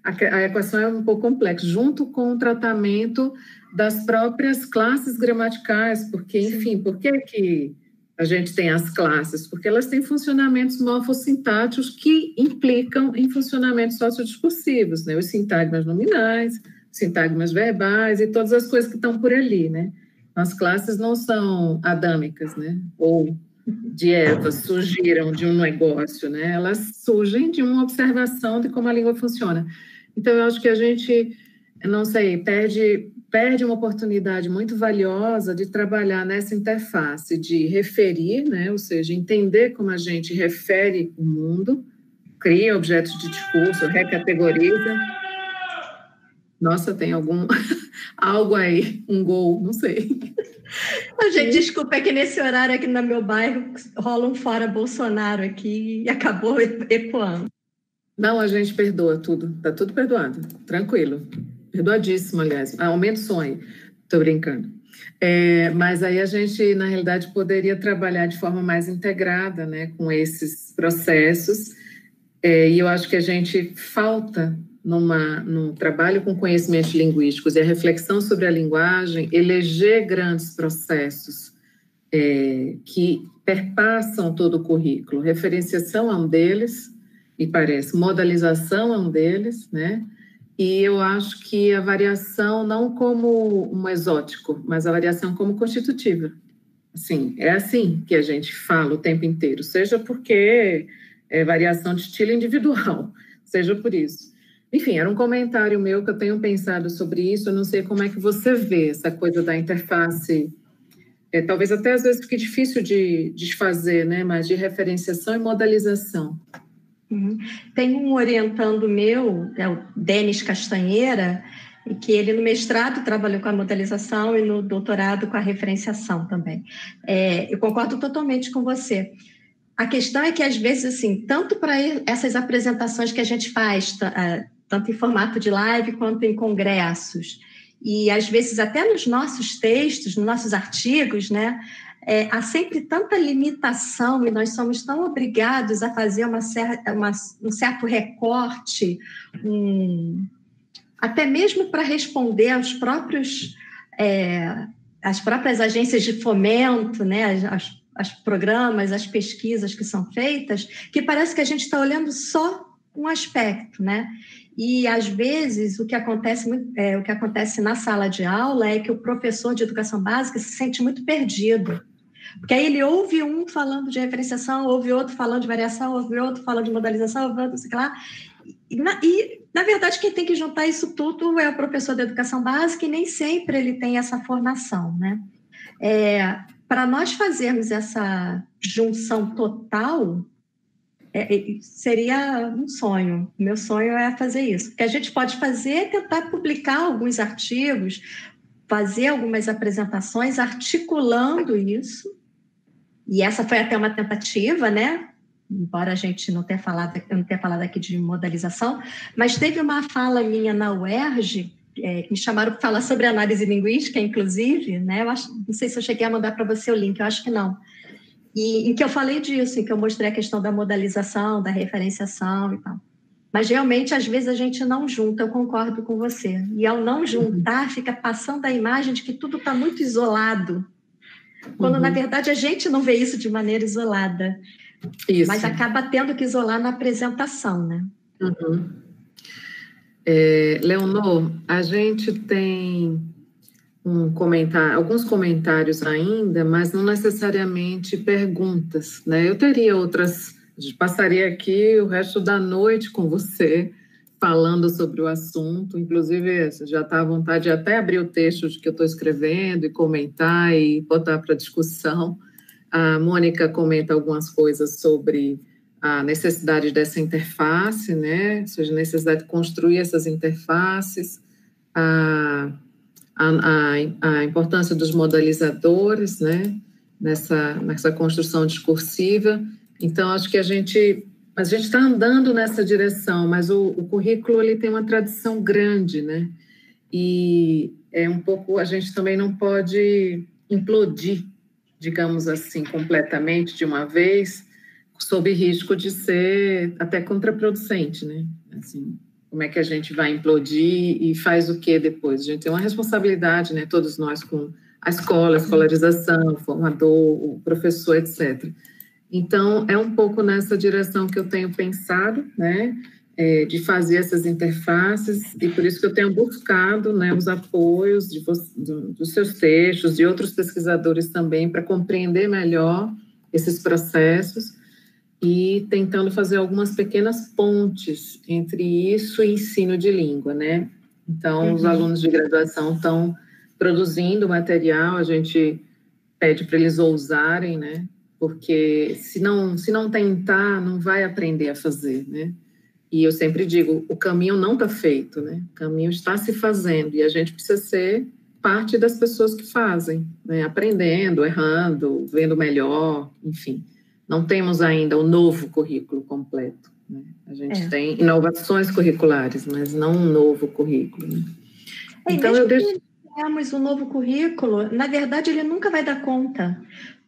A equação é um pouco complexa, junto com o tratamento das próprias classes gramaticais, porque, enfim, por que a gente tem as classes? Porque elas têm funcionamentos morfossintáticos que implicam em funcionamentos sociodiscursivos, né? Os sintagmas nominais, os sintagmas verbais e todas as coisas que estão por ali, né? As classes não são adâmicas, né? Ou de Eva surgiram de um negócio, né? Elas surgem de uma observação de como a língua funciona. Então, eu acho que a gente, não sei, perde uma oportunidade muito valiosa de trabalhar nessa interface, de referir, né? Ou seja, entender como a gente refere o mundo, cria objetos de discurso, recategoriza. Nossa, tem algo aí, um gol, não sei. Gente, desculpa, é que nesse horário aqui no meu bairro rola um fora Bolsonaro aqui e acabou ecoando. Não, a gente perdoa tudo, tá tudo perdoado, tranquilo. Perdoadíssimo, aliás. Aumenta o som aí. Estou brincando. Mas aí a gente, na realidade, poderia trabalhar de forma mais integrada, né, com esses processos. E eu acho que a gente falta, num trabalho com conhecimentos linguísticos e a reflexão sobre a linguagem, eleger grandes processos que perpassam todo o currículo. Referenciação é um deles, me parece. Modalização é um deles, né? E eu acho que a variação não como um exótico, mas a variação como constitutiva. Assim, é assim que a gente fala o tempo inteiro, seja porque é variação de estilo individual, seja por isso. Enfim, era um comentário meu que eu tenho pensado sobre isso, eu não sei como é que você vê essa coisa da interface, talvez até às vezes fique difícil de desfazer, né? Mas de referenciação e modalização. Tem um orientando meu, é o Denis Castanheira, que ele no mestrado trabalhou com a modalização e no doutorado com a referenciação também. Eu concordo totalmente com você. A questão é que, às vezes, assim, tanto para essas apresentações que a gente faz, tanto em formato de live quanto em congressos, e às vezes até nos nossos textos, nos nossos artigos, né? Há sempre tanta limitação e nós somos tão obrigados a fazer um certo recorte, até mesmo para responder aos às próprias agências de fomento, né, as programas, as pesquisas que são feitas, que parece que a gente está olhando só um aspecto, né? E, às vezes, o que acontece na sala de aula é que o professor de educação básica se sente muito perdido. Porque aí ele ouve um falando de referenciação, ouve outro falando de variação, ouve outro falando de modalização, ouve outro, não sei o que lá. E, na verdade, quem tem que juntar isso tudo é o professor da educação básica e nem sempre ele tem essa formação, né? Para nós fazermos essa junção total, Seria um sonho. Meu sonho é fazer isso. O que a gente pode fazer é tentar publicar alguns artigos, fazer algumas apresentações articulando isso. E essa foi até uma tentativa, né? Embora a gente não tenha falado aqui de modalização, mas teve uma fala minha na UERJ, que me chamaram para falar sobre análise linguística, inclusive, né? Não sei se eu cheguei a mandar para você o link, eu acho que não. E em que eu falei disso, em que eu mostrei a questão da modalização, da referenciação e tal. Mas realmente, às vezes, a gente não junta, eu concordo com você. E ao não juntar, fica passando a imagem de que tudo está muito isolado. Quando, na verdade, a gente não vê isso de maneira isolada. Isso. Mas acaba tendo que isolar na apresentação, né? Leonor, a gente tem alguns comentários ainda, mas não necessariamente perguntas, né? Eu teria outras, passaria aqui o resto da noite com você, falando sobre o assunto, inclusive já está à vontade de até abrir o texto que eu estou escrevendo e comentar e botar para discussão. A Mônica comenta algumas coisas sobre a necessidade dessa interface, né? Ou seja, a necessidade de construir essas interfaces, a importância dos modalizadores, né? Nessa construção discursiva. Então, acho que a gente está andando nessa direção, mas o currículo ele tem uma tradição grande, né? E é um pouco, a gente também não pode implodir, digamos assim, completamente de uma vez, sob risco de ser até contraproducente, né? Assim, como é que a gente vai implodir e faz o que depois? A gente tem uma responsabilidade, né? Todos nós com a escola, a escolarização, o formador, o professor, etc. Então, é um pouco nessa direção que eu tenho pensado, né, de fazer essas interfaces, e por isso que eu tenho buscado, né, os apoios dos seus textos, de outros pesquisadores também, para compreender melhor esses processos e tentando fazer algumas pequenas pontes entre isso e ensino de língua, né? Então, os alunos de graduação estão produzindo material, a gente pede para eles ousarem, né? Porque se não tentar, não vai aprender a fazer, né? E eu sempre digo, o caminho não está feito, né? O caminho está se fazendo e a gente precisa ser parte das pessoas que fazem, né? Aprendendo, errando, vendo melhor, enfim. Não temos ainda o novo currículo completo, né? A gente tem inovações curriculares, mas não um novo currículo, né? Então, eu deixo... temos um novo currículo, na verdade, ele nunca vai dar conta,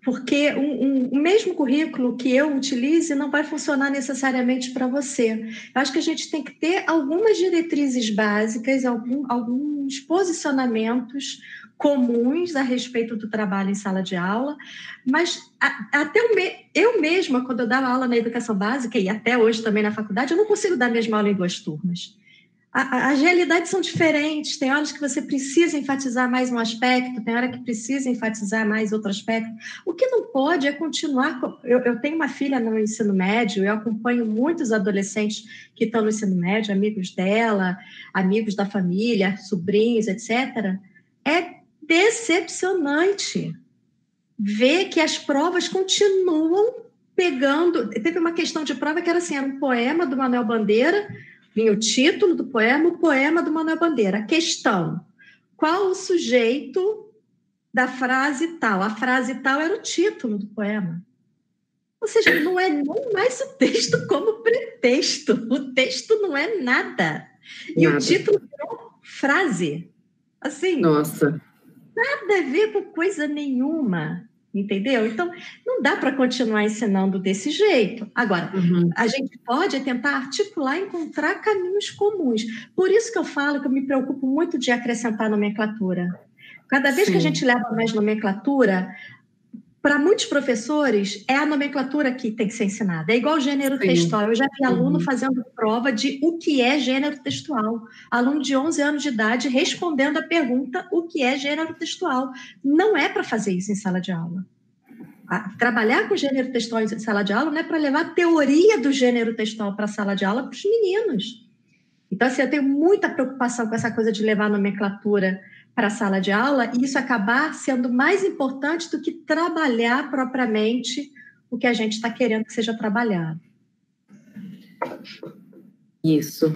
porque o mesmo currículo que eu utilize não vai funcionar necessariamente para você. Eu acho que a gente tem que ter algumas diretrizes básicas, alguns posicionamentos comuns a respeito do trabalho em sala de aula, mas até eu mesma, quando eu dava aula na educação básica, e até hoje também na faculdade, eu não consigo dar a mesma aula em 2 turmas. As realidades são diferentes, tem horas que você precisa enfatizar mais um aspecto, tem hora que precisa enfatizar mais outro aspecto. O que não pode é continuar... Eu tenho uma filha no ensino médio, eu acompanho muitos adolescentes que estão no ensino médio, amigos dela, amigos da família, sobrinhos, etc. É decepcionante ver que as provas continuam pegando... Teve uma questão de prova que era assim, era um poema do Manuel Bandeira... Vinha o título do poema, o poema do Manuel Bandeira. A questão, qual o sujeito da frase tal? A frase tal era o título do poema. Ou seja, não é nem mais o texto como pretexto. O texto não é nada. E o título virou frase. Assim, nossa, nada a ver com coisa nenhuma. Entendeu? Então, não dá para continuar ensinando desse jeito. Agora, a gente pode tentar articular e encontrar caminhos comuns. Por isso que eu falo que eu me preocupo muito de acrescentar nomenclatura. Cada vez que a gente leva mais nomenclatura, para muitos professores, é a nomenclatura que tem que ser ensinada. É igual gênero textual. Eu já vi aluno fazendo prova de o que é gênero textual. Aluno de 11 anos de idade respondendo a pergunta o que é gênero textual. Não é para fazer isso em sala de aula. Trabalhar com gênero textual em sala de aula não é para levar a teoria do gênero textual para a sala de aula para os meninos. Então, assim, eu tenho muita preocupação com essa coisa de levar a nomenclatura para a sala de aula e isso acabar sendo mais importante do que trabalhar propriamente o que a gente está querendo que seja trabalhado. Isso.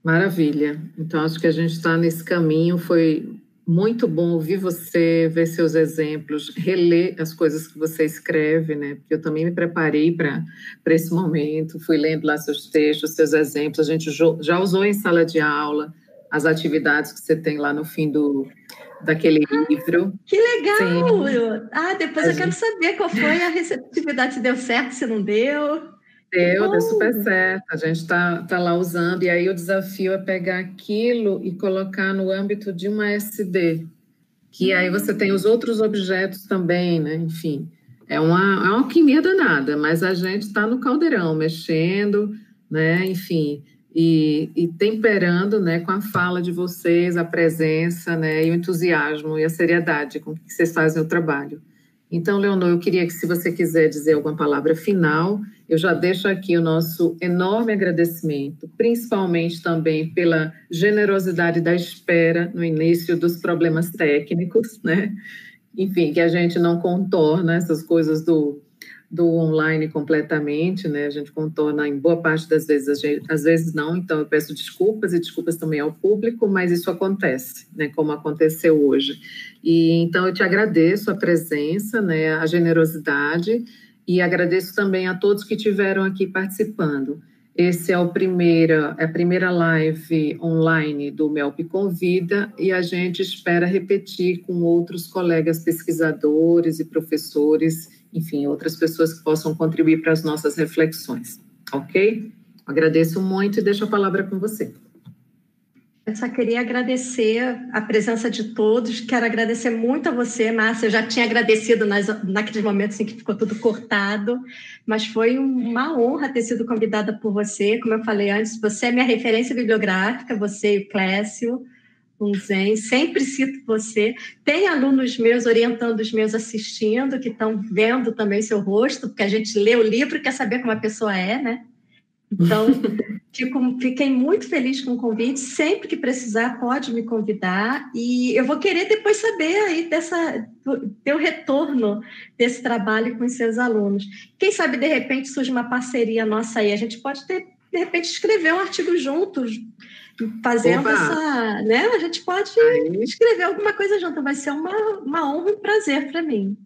Maravilha. Então, acho que a gente está nesse caminho. Foi muito bom ouvir você, ver seus exemplos, reler as coisas que você escreve, né? Porque eu também me preparei para esse momento, fui lendo lá seus textos, seus exemplos. A gente já usou em sala de aula as atividades que você tem lá no fim daquele livro. Que legal! Sim. Depois eu quero saber qual foi a receptividade, se deu certo, se não deu. Deu super certo, a gente tá lá usando, e aí o desafio é pegar aquilo e colocar no âmbito de uma SD, que aí você tem os outros objetos também, né? Enfim, é uma alquimia danada, mas a gente está no caldeirão, mexendo, né? Enfim, e temperando, né, com a fala de vocês, a presença, né, e o entusiasmo e a seriedade com que vocês fazem o trabalho. Então, Leonor, eu queria que, se você quiser dizer alguma palavra final, eu já deixo aqui o nosso enorme agradecimento, principalmente também pela generosidade da espera no início dos problemas técnicos, né? Enfim, que a gente não contorna essas coisas do online completamente, né? A gente contorna em boa parte das vezes, às vezes não, então eu peço desculpas, e desculpas também ao público, mas isso acontece, né? Como aconteceu hoje. E então eu te agradeço a presença, né? A generosidade, e agradeço também a todos que estiveram aqui participando. Esse é a primeira live online do MELP Convida, e a gente espera repetir com outros colegas pesquisadores e professores, enfim, outras pessoas que possam contribuir para as nossas reflexões, ok? Agradeço muito e deixo a palavra com você. Eu só queria agradecer a presença de todos, quero agradecer muito a você, Márcia. Eu já tinha agradecido naqueles momentos em que ficou tudo cortado, mas foi uma honra ter sido convidada por você. Como eu falei antes, você é minha referência bibliográfica, você e o Clécio, um Zen, sempre cito você. Tem alunos meus orientando os meus assistindo, que estão vendo também seu rosto, porque a gente lê o livro e quer saber como a pessoa é, né? Então, fiquei muito feliz com o convite. Sempre que precisar, pode me convidar. E eu vou querer depois saber aí do teu retorno desse trabalho com os seus alunos. Quem sabe, de repente, surge uma parceria nossa aí. A gente pode, de repente, escrever um artigo juntos, fazendo essa... né? A gente pode escrever alguma coisa junto. Vai ser uma honra e um prazer para mim.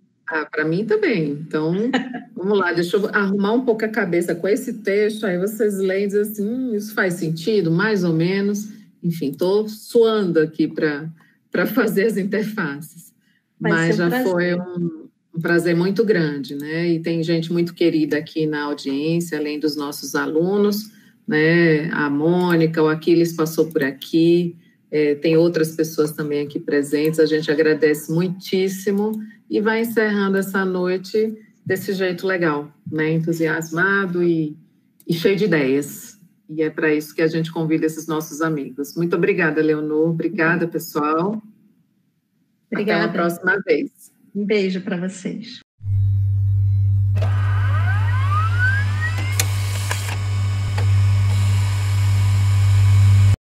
Para mim também. Então, vamos lá, deixa eu arrumar um pouco a cabeça com esse texto, aí vocês leem e dizem assim, isso faz sentido, mais ou menos. Enfim, estou suando aqui para fazer as interfaces. Mas já foi um prazer muito grande, né? E tem gente muito querida aqui na audiência, além dos nossos alunos, né? A Mônica, o Aquiles passou por aqui, tem outras pessoas também aqui presentes, a gente agradece muitíssimo. E vai encerrando essa noite desse jeito legal, né? Entusiasmado e cheio de ideias. E é para isso que a gente convida esses nossos amigos. Muito obrigada, Leonor. Obrigada, pessoal. Obrigada. Até a próxima vez. Um beijo para vocês.